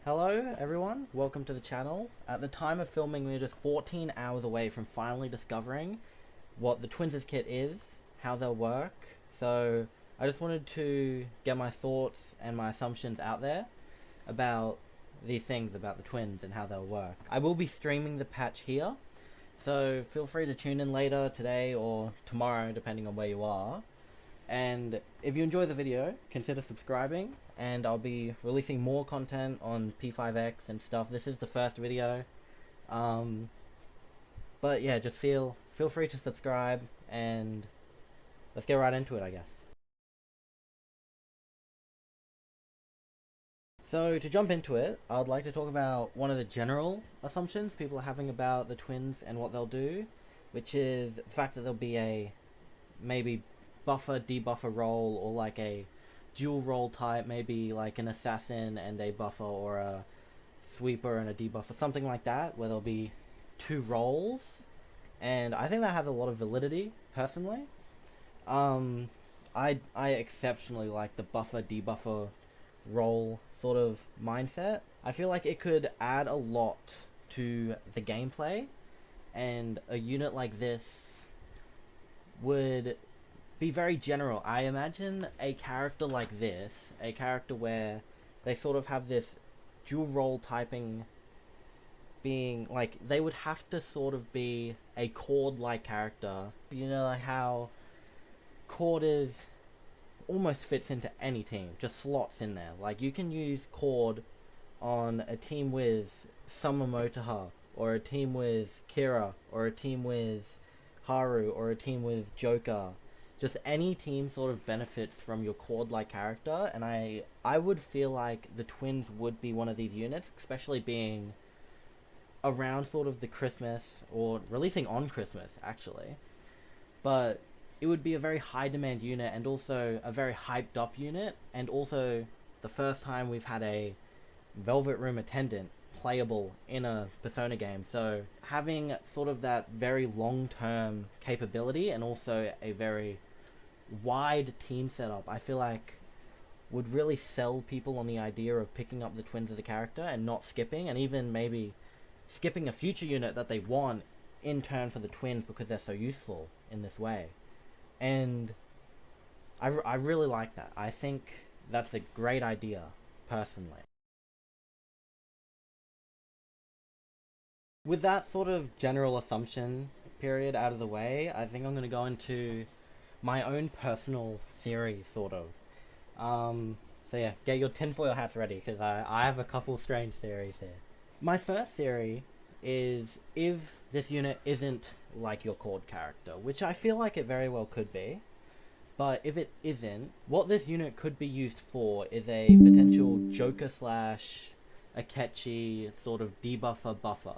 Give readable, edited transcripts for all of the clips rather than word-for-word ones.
Hello everyone, welcome to the channel. At the time of filming, we're just 14 hours away from finally discovering what the Twins' kit is, how they'll work. So I just wanted to get my thoughts and my assumptions out there about these things about the Twins and how they'll work. I will be streaming the patch here, so feel free to tune in later today or tomorrow depending on where you are. And if you enjoy the video, consider subscribing, and I'll be releasing more content on p5x and stuff. This is the first video, but yeah, just feel free to subscribe, and let's get right into it, I guess. So to jump into it, I'd like to talk about one of the general assumptions people are having about the Twins and what they'll do, which is the fact that there'll be a maybe buffer debuffer role, or like a dual role type, maybe like an assassin and a buffer, or a sweeper and a debuffer, something like that, where there'll be two roles. And I think that has a lot of validity personally. I exceptionally like the buffer debuffer role sort of mindset. I feel like it could add a lot to the gameplay, and a unit like this would be very general. I imagine a character like this, a character where they sort of have this dual role typing, being like they would have to sort of be a Cord like character. You know, like how Cord is almost fits into any team, just slots in there. Like you can use Cord on a team with Summer Motoha, or a team with Kira, or a team with Haru, or a team with Joker. Just any team sort of benefits from your Cord-like character, and I would feel like the Twins would be one of these units, especially being around sort of the Christmas, or releasing on Christmas actually. But it would be a very high demand unit, and also a very hyped up unit, and also the first time we've had a Velvet Room attendant playable in a Persona game. So having sort of that very long-term capability, and also a very wide team setup, I feel like would really sell people on the idea of picking up the Twins as a character and not skipping, and even maybe skipping a future unit that they want in turn for the Twins because they're so useful in this way. And I really like that. I think that's a great idea, personally. With that sort of general assumption period out of the way, I think I'm going to go into my own personal theory, sort of. So yeah, get your tinfoil hats ready, because I have a couple strange theories here. My first theory is, if this unit isn't like your Cord character, which I feel like it very well could be, but if it isn't, what this unit could be used for is a potential Joker slash Akechi sort of debuffer buffer.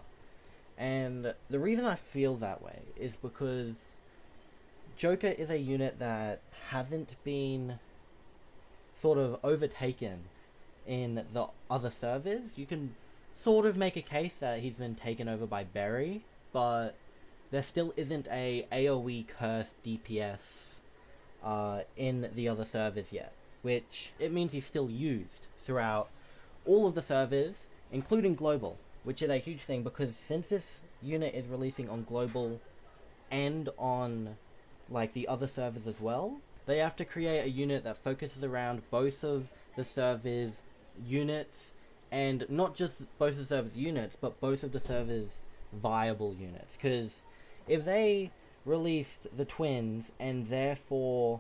And the reason I feel that way is because Joker is a unit that hasn't been sort of overtaken in the other servers. You can sort of make a case that he's been taken over by Berry, but there still isn't a AoE curse DPS in the other servers yet, which it means he's still used throughout all of the servers, including global, which is a huge thing, because since this unit is releasing on global and on like the other servers as well, they have to create a unit that focuses around both of the servers' units, and not just both of the servers' units, but both of the servers' viable units. Because if they released the Twins and therefore,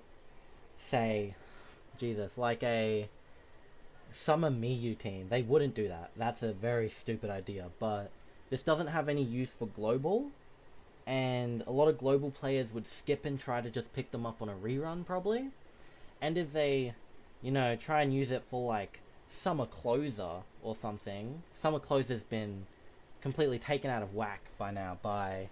say, Jesus, like a Summer Miyu team, they wouldn't do that. That's a very stupid idea, but this doesn't have any use for global, and a lot of global players would skip and try to just pick them up on a rerun probably. And if they, you know, try and use it for like Summer Closer or something, Summer Closer's been completely taken out of whack by now by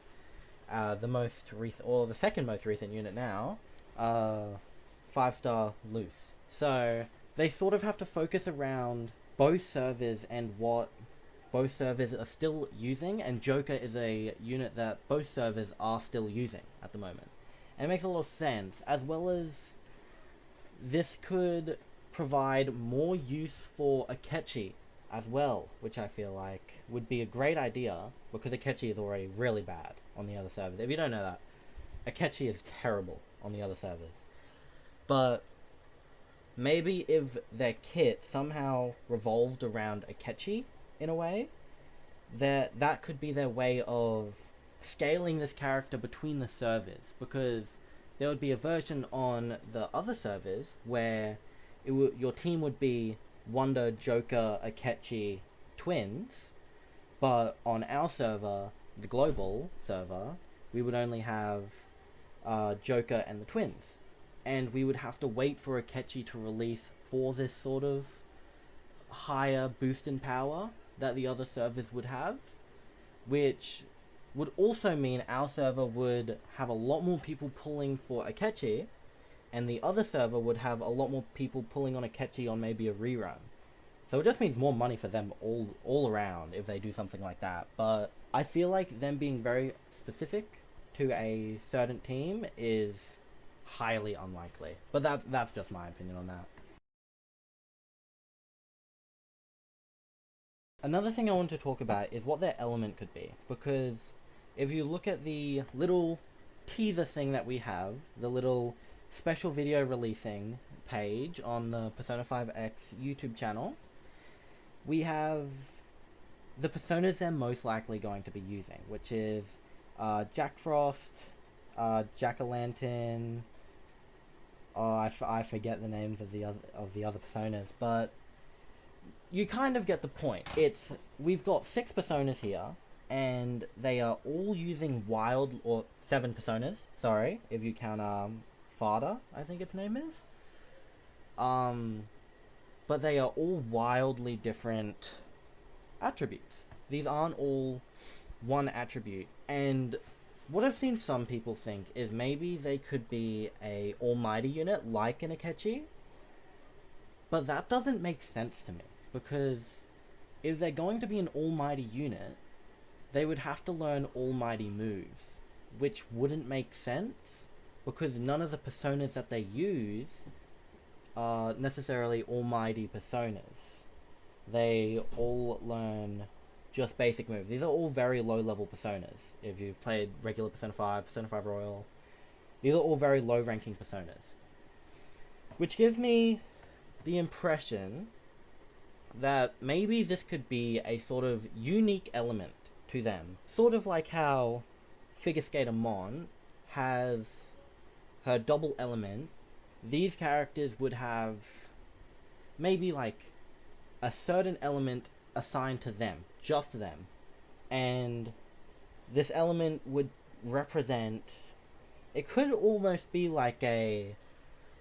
the most recent, or the second most recent unit now, 5-star Loose. So they sort of have to focus around both servers and what both servers are still using, and Joker is a unit that both servers are still using at the moment. And it makes a lot of sense, as well as this could provide more use for Akechi as well, which I feel like would be a great idea because Akechi is already really bad on the other servers. If you don't know that, Akechi is terrible on the other servers. But maybe if their kit somehow revolved around Akechi in a way, that could be their way of scaling this character between the servers, because there would be a version on the other servers where your team would be Wonder, Joker, Akechi, twins, but on our server, the global server, we would only have Joker and the twins, and we would have to wait for Akechi to release for this sort of higher boost in power that the other servers would have, which would also mean our server would have a lot more people pulling for Akechi, and the other server would have a lot more people pulling on Akechi on maybe a rerun. So it just means more money for them all around if they do something like that. But I feel like them being very specific to a certain team is highly unlikely. But that's just my opinion on that. Another thing I want to talk about is what their element could be, because if you look at the little teaser thing that we have, the little special video releasing page on the Persona 5x YouTube channel, we have the personas they're most likely going to be using, which is Jack Frost, Jack-o'-lantern. I forget the names of the other personas, but you kind of get the point. We've got 6 personas here, and they are all using or 7 personas. Sorry, if you count Fada, I think its name is. But they are all wildly different attributes. These aren't all one attribute, and what I've seen some people think is maybe they could be a almighty unit like an Akechi, but that doesn't make sense to me, because if they're going to be an almighty unit, they would have to learn almighty moves, which wouldn't make sense, because none of the personas that they use are necessarily almighty personas. They all learn just basic moves. These are all very low level personas. If you've played regular Persona 5, Persona 5 Royal, these are all very low ranking personas. Which gives me the impression that maybe this could be a sort of unique element to them. Sort of like how Figure Skater Mon has her double element. These characters would have maybe like a certain element assigned to them, just them, and this element would represent, it could almost be like a,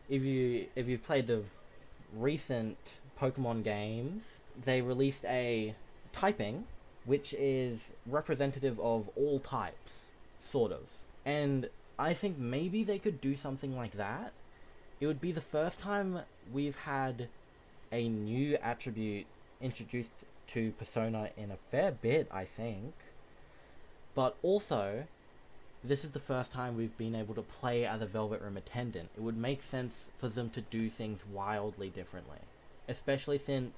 if you've played the recent Pokemon games, they released a typing which is representative of all types, sort of, and I think maybe they could do something like that. It would be the first time we've had a new attribute introduced to Persona in a fair bit, I think. But also, this is the first time we've been able to play as a Velvet Room attendant. It would make sense for them to do things wildly differently. Especially since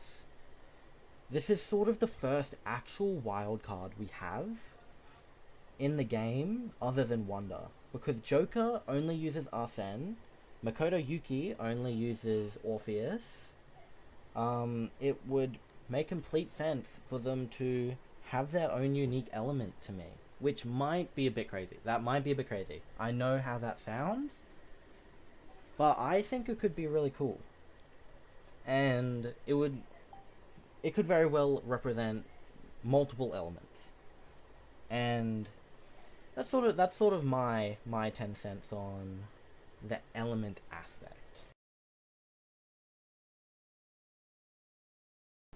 this is sort of the first actual wild card we have in the game other than Wonder. Because Joker only uses Arsene, Makoto Yuki only uses Orpheus. It would make complete sense for them to have their own unique element to me, which might be a bit crazy. That might be a bit crazy. I know how that sounds, but I think it could be really cool. And it could very well represent multiple elements. And that's sort of my 10 cents on the element aspect.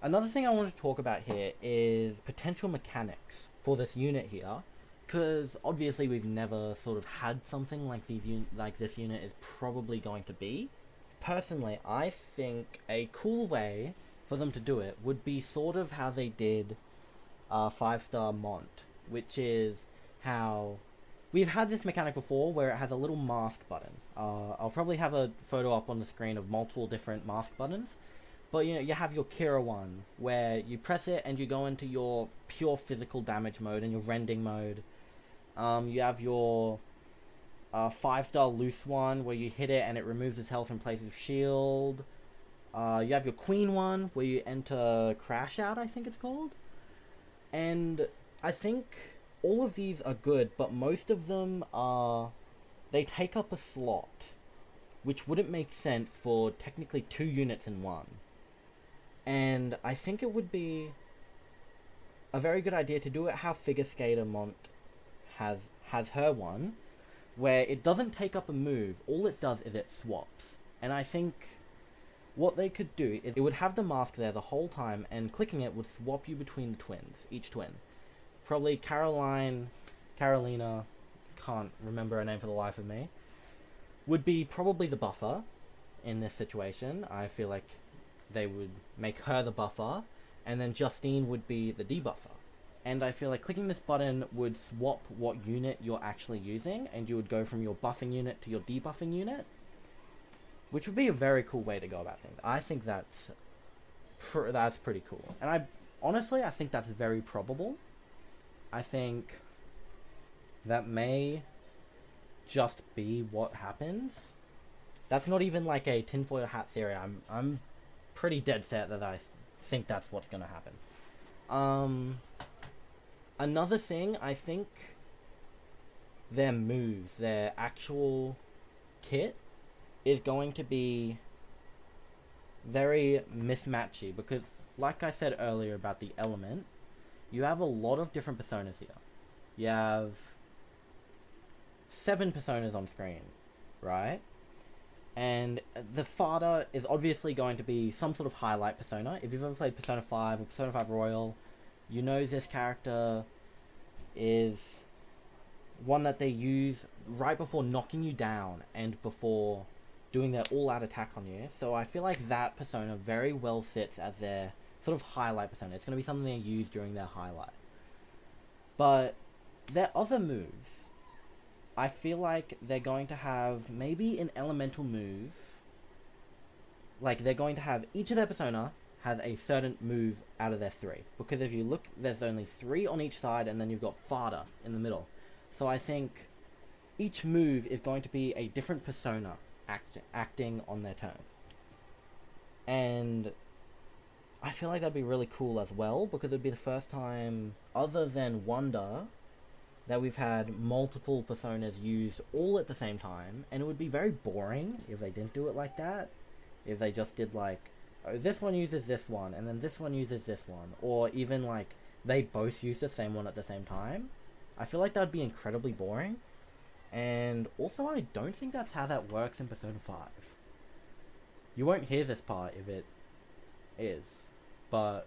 Another thing I want to talk about here is potential mechanics for this unit here, because obviously we've never sort of had something like this unit is probably going to be. Personally, I think a cool way for them to do it would be sort of how they did 5-star Mont, which is how we've had this mechanic before where it has a little mask button. I'll probably have a photo up on the screen of multiple different mask buttons, But you have your Kira one, where you press it and you go into your pure physical damage mode and your rending mode. You have your 5-star loose one, where you hit it and it removes its health in place of shield. You have your Queen one, where you enter Crash Out, I think it's called. And I think all of these are good, but most of them are... they take up a slot, which wouldn't make sense for technically 2 units in one. And I think it would be a very good idea to do it how Figure Skater Mont has her one, where it doesn't take up a move, all it does is it swaps. And I think what they could do is it would have the mask there the whole time, and clicking it would swap you between the twins, each twin. Probably Carolina, can't remember her name for the life of me, would be probably the buffer in this situation. I feel like they would make her the buffer, and then Justine would be the debuffer. And I feel like clicking this button would swap what unit you're actually using, and you would go from your buffing unit to your debuffing unit, which would be a very cool way to go about things. I think that's pretty cool. And I think that's very probable. I think that may just be what happens. That's not even like a tinfoil hat theory. I'm pretty dead set that I think that's what's gonna happen. Another thing, I think their moves, their actual kit, is going to be very mismatchy, because like I said earlier about the element, you have a lot of different personas here. You have 7 personas on screen, right? And the Fada is obviously going to be some sort of highlight persona. If you've ever played Persona 5 or Persona 5 Royal, you know this character is one that they use right before knocking you down and before doing their all-out attack on you. So I feel like that persona very well sits as their sort of highlight persona. It's going to be something they use during their highlight. But their other moves, I feel like they're going to have maybe an elemental move. Like, they're going to have each of their persona has a certain move out of their 3. Because if you look, there's only 3 on each side, and then you've got Fada in the middle. So I think each move is going to be a different persona acting on their turn. And I feel like that'd be really cool as well, because it'd be the first time, other than Wonder, that we've had multiple personas used all at the same time, and it would be very boring if they didn't do it like that. If they just did like, oh, this one uses this one, and then this one uses this one, or even like they both use the same one at the same time. I feel like that would be incredibly boring, and also I don't think that's how that works in Persona 5. You won't hear this part if it is, but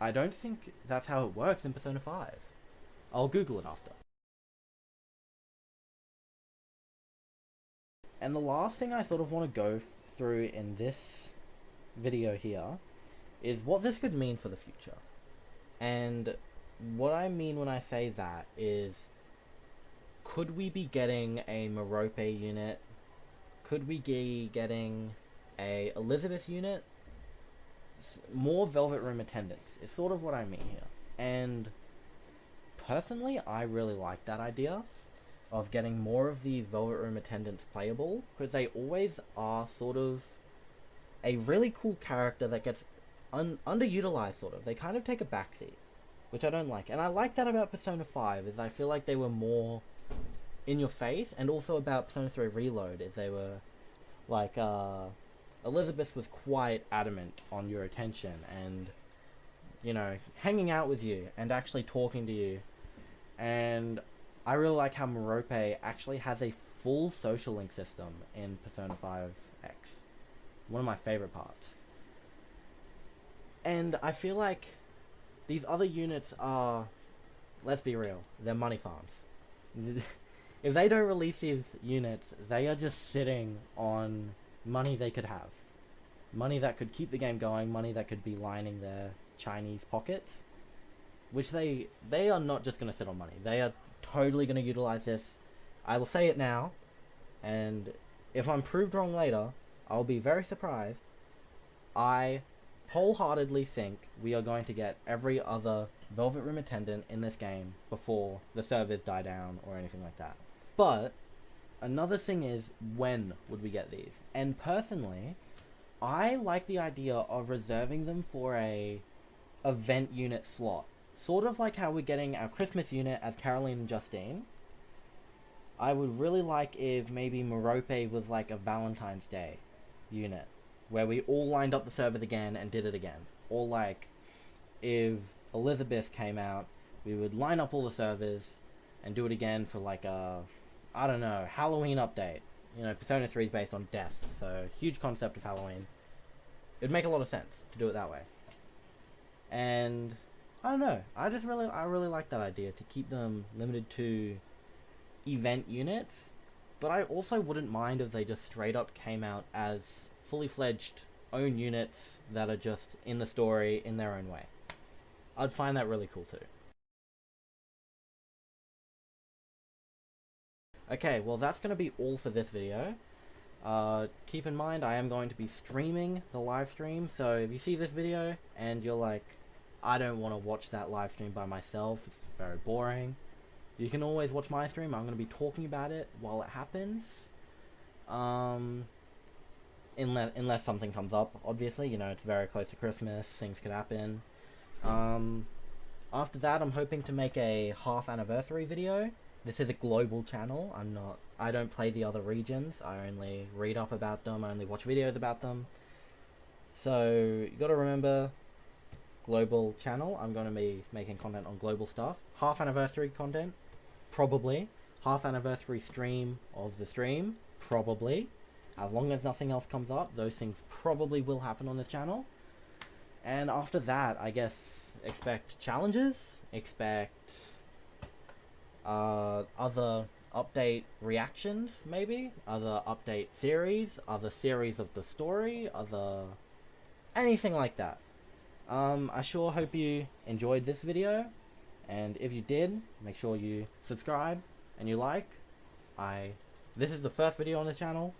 I don't think that's how it works in Persona 5. I'll Google it after. And the last thing I sort of want to go through in this video here is what this could mean for the future. And what I mean when I say that is, could we be getting a Merope unit? Could we be getting a Elizabeth unit? More Velvet Room attendants is sort of what I mean here. And personally, I really like that idea of getting more of these Velvet Room attendants playable, because they always are sort of a really cool character that gets underutilized, sort of. They kind of take a backseat, which I don't like. And I like that about Persona 5, is I feel like they were more in your face, and also about Persona 3 Reload, is they were like, Elizabeth was quite adamant on your attention, and, you know, hanging out with you, and actually talking to you. And I really like how Merope actually has a full social link system in Persona 5X. One of my favorite parts. And I feel like these other units are, let's be real, they're money farms. If they don't release these units, they are just sitting on money they could have. Money that could keep the game going, money that could be lining their Chinese pockets. Which they are not just going to sit on money. They are totally going to utilize this. I will say it now, and if I'm proved wrong later, I'll be very surprised. I wholeheartedly think we are going to get every other Velvet Room attendant in this game before the servers die down or anything like that. But another thing is, when would we get these? And personally, I like the idea of reserving them for a event unit slot. Sort of like how we're getting our Christmas unit as Caroline and Justine. I would really like if maybe Merope was like a Valentine's Day unit, where we all lined up the servers again and did it again. Or like, if Elizabeth came out, we would line up all the servers and do it again for like a, I don't know, Halloween update. You know, Persona 3 is based on death, so huge concept of Halloween. It'd make a lot of sense to do it that way. And I don't know, I really like that idea, to keep them limited to event units. But I also wouldn't mind if they just straight up came out as fully fledged own units that are just in the story in their own way. I'd find that really cool too. Okay, well that's going to be all for this video. Keep in mind I am going to be streaming the live stream, so if you see this video and you're like, I don't want to watch that live stream by myself, it's very boring, you can always watch my stream. I'm going to be talking about it while it happens. Unless something comes up, obviously, you know, it's very close to Christmas, things could happen. After that, I'm hoping to make a half anniversary video. This is a global channel. I don't play the other regions. I only read up about them. I only watch videos about them. So you got to remember, global channel. I'm going to be making content on global stuff. Half anniversary content, probably. Half anniversary stream of the stream, probably. As long as nothing else comes up, those things probably will happen on this channel. And after that, I guess, expect challenges, expect other update reactions, maybe, other update theories, other series of the story, anything like that. I sure hope you enjoyed this video, and if you did, make sure you subscribe and you like. This is the first video on the channel.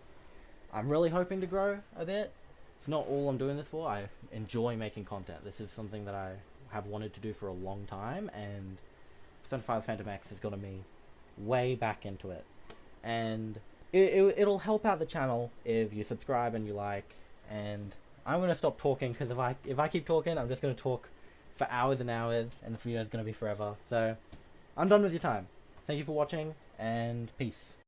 I'm really hoping to grow a bit. It's not all I'm doing this for. I enjoy making content. This is something that I have wanted to do for a long time, and Persona 5 Phantom X has gotten me way back into it. And it'll help out the channel if you subscribe and you like. And I'm going to stop talking, because if I keep talking, I'm just going to talk for hours and hours, and this video is going to be forever. So I'm done with your time. Thank you for watching, and peace.